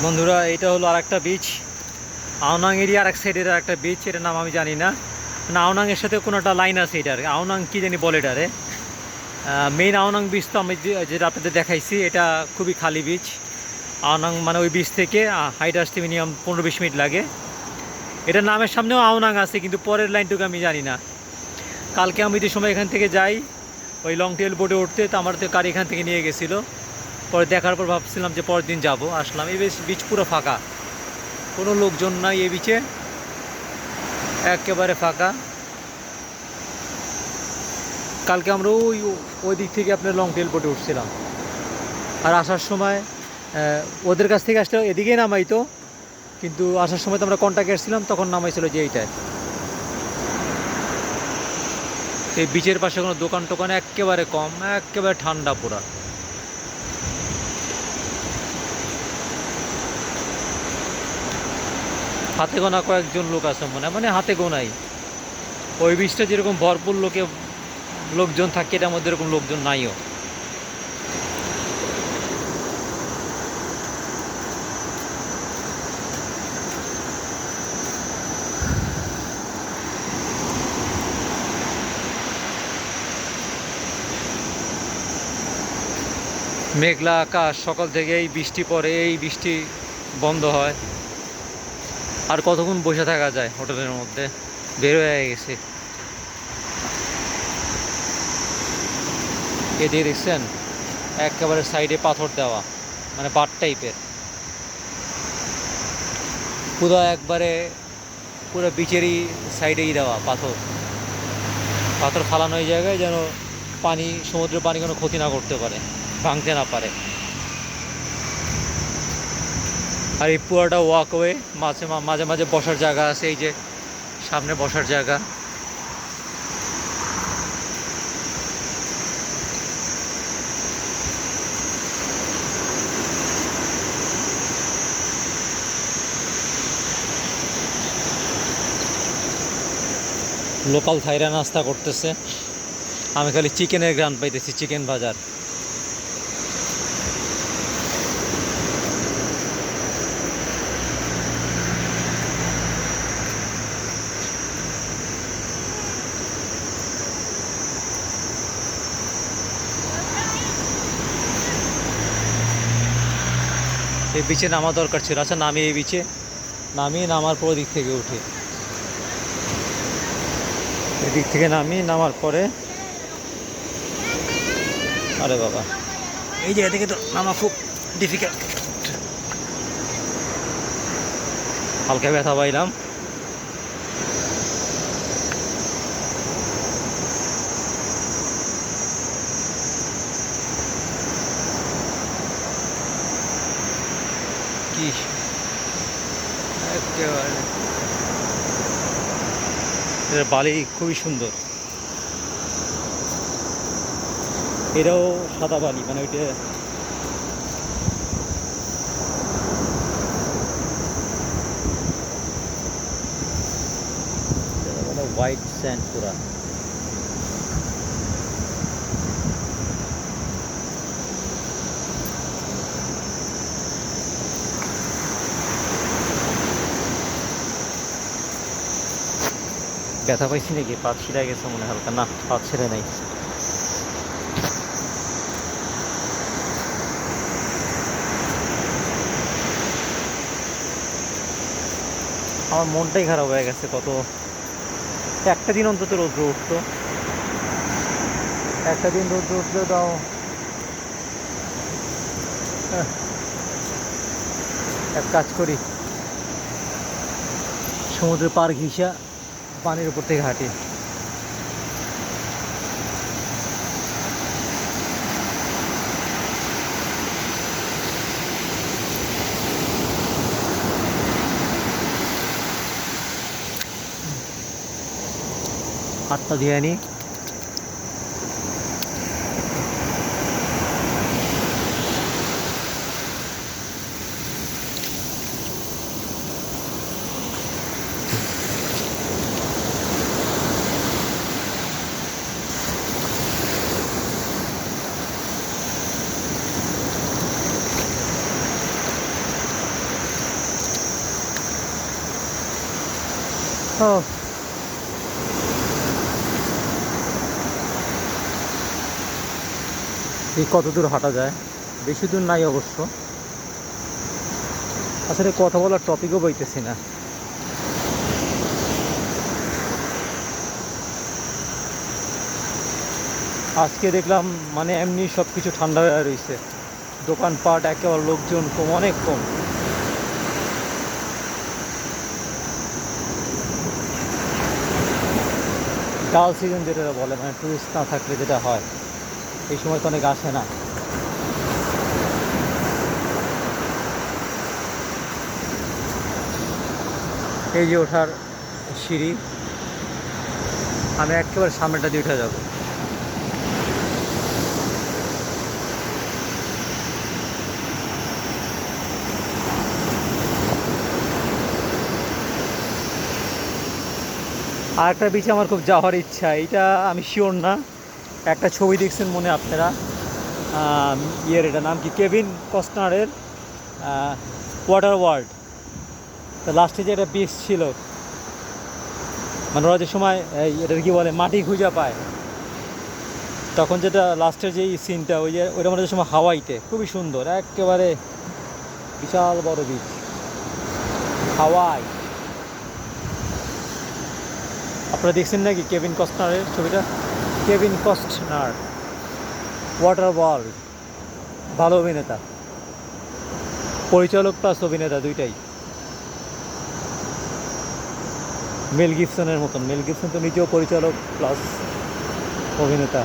বন্ধুরা, এটা হলো আরেকটা বিচ। আওনাং এরই আরেক সাইডের আরেকটা বিচ, এটার নাম আমি জানি না। মানে আওনাংয়ের সাথে কোনো একটা লাইন আছে এটার, আওনাং কী জানি বলে এটারে। মেইন আওনাং বিচ তো আমি যেটা আপনাদের দেখাইছি, এটা খুবই খালি বিচ। আওনাং মানে ওই বিচ থেকে হাইট আসতে মিনিমাম 15-20 মিনিট লাগে। এটার নামের সামনেও আওনাং আছে, কিন্তু পরের লাইনটুকু আমি জানি না। কালকে আমি যে সময় এখান থেকে যাই ওই লং টেল বোটে উঠতে, তো আমার তো গাড়ি এখান থেকে নিয়ে গেছিলো। পরে দেখার পর ভাবছিলাম যে পরের দিন যাব, আসলাম। এই বিচ পুরো ফাঁকা, কোনো লোকজন নাই এই বিচে, একেবারে ফাঁকা। কালকে আমরা ওই দিক থেকে আপনার লং টেল বোটে উঠছিলাম, আর আসার সময় ওদের কাছ থেকে আসলে এদিকেই নামাইতো, কিন্তু আসার সময় তো আমরা কন্ট্যাক্টে এসেছিলাম, তখন নামাইছিল যে এইটায়। এই বিচের পাশে কোনো দোকান টোকান একেবারে কম, একেবারে ঠান্ডা পুরা। হাতে গোনা কয়েকজন লোক আছে মানে হাতে গোনাই। ওই বিচটা যেরকম ভরপুর লোকজন থাকে, এটার মধ্যে এরকম লোকজন নাইও। মেঘলা আকাশ, সকাল থেকেই বৃষ্টি পড়ে, এই বৃষ্টি বন্ধ হয়। আর কতক্ষণ বসে থাকা যায় হোটেলের মধ্যে, বের হয়ে গেছে। এদিকে দেখছেন একেবারে সাইডে পাথর দেওয়া, মানে বাট টাইপের, পুরো একবারে পুরো বিচেরই সাইডেই দেওয়া পাথর। পাথর ফালানো এই জায়গায় যেন পানি, সমুদ্রের পানি কোনো ক্ষতি না করতে পারে, ভাঙতে না পারে। আর এই পুরোটা ওয়াকওয়ে, মাঝে মাঝে মাঝে বসার জায়গা আছে, এই যে সামনে বসার জায়গা। লোকাল থাইরা নাস্তা করতেছে, আমি খালি চিকেনের গ্রান পাইতেছি, চিকেন বাজার। এই বিচে নামা দরকার ছিল। আচ্ছা, নামি এই বিচে নামিয়ে নামার পর দিক থেকে উঠি, এদিক থেকে নামার পরে। আরে বাবা, এই জায়গা থেকে তো নামা খুব ডিফিকাল্ট, হালকা ব্যথা পাইলাম। কি একেবারে এর বালি খুবই সুন্দর। এটাও সাদা বালি, মানে ওইটা হোয়াইট স্যান্ড পুরা। ব্যথা পাইছি নাকি? পা ছিঁড়ে গেছে মনে হালকা। না, পা ছিঁড়ে নাই। আমার মনটাই খারাপ হয়ে গেছে। একটা দিন অন্তত রৌদ্র উঠতো, একটা দিন রৌদ্র উঠলেও তাও এক কাজ করি, সমুদ্রের পার ঘিসা পানির উপর থেকে হাঁটি। হাতটা ধুয়ে আনি। ও, এই কত দূর হাঁটা যায়? বেশি দূর নাই অবশ্য। আসলে কথা বলার টপিকও বইতেছি না। আজকে দেখলাম মানে এমনি সব কিছু ঠান্ডা হয়ে রয়েছে, দোকানপাট একেবারে লোকজন কম, অনেক কম। ডাল সিজন যেটা বলে, মানে টুরিস্ট না থাকলে যেটা হয়, এই সময় তো অনেক আসে না। এই যে ওঠার সিঁড়ি, আমি একেবারে সামনেটা দিয়ে উঠে যাবো। আর একটা বিচে আমার খুব যাওয়ার ইচ্ছা, এটা আমি শিওর না, একটা ছবি দেখছেন মনে আপনারা, ইয়ের এটা নাম কি, কেভিন কস্টনারের ওয়াটার ওয়ার্ল্ড। তো লাস্টে যে একটা বিচ ছিল, মানে ওরা যে সময় এটার কি বলে মাটি খুঁজে পায়, তখন যেটা লাস্টের যেই সিনটা, ওই যে ওইটা মানে সময় হাওয়াইতে, খুবই সুন্দর একেবারে, বিশাল বড় বিচ, হাওয়াই। আপনারা দেখছেন নাকি কেভিন কস্টনারের ছবিটা? কেভিন কস্টনার, ওয়াটার ওয়ার্ল্ড, ভালো অভিনেতা, পরিচালক প্লাস অভিনেতা দুইটাই। মেল গিবসনের মতন, মেল গিবসন তো নিজেও পরিচালক প্লাস অভিনেতা।